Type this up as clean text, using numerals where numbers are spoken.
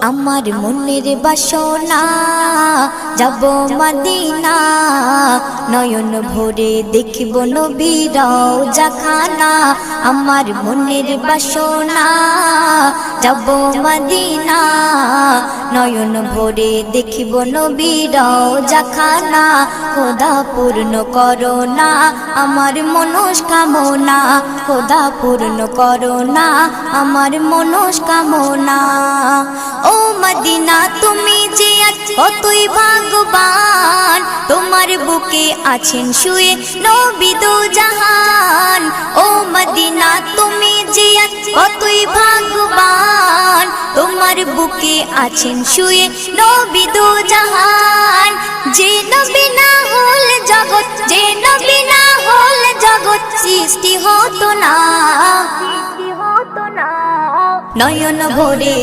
আমার মনের বাসনা যাব মদিনা, নয়ন ভরে দেখিব নবীর রওজাখানা। আমার মনের বাসনা যাব মদিনা, নয়ন ভরে দেখিব নবীর রওজাখানা। খোদা পূর্ণ করো না আমার মনস্কামনা, খোদা পূর্ণ করো না আমার মনস্কামনা। ও মদিনা তুমি যে কতই ভাগ্যবান, তোমার বুকে আছেন শুয়ে নবী দো জাহান। ও মদিনা তুমি যে কতই ভাগ্যবান, তোমার বুকে আছেন শুয়ে নবী দো জাহান। যে নবী না হল জগৎ, যে নবী না হল জগৎ সৃষ্টি হতো না, নয়ন ভরে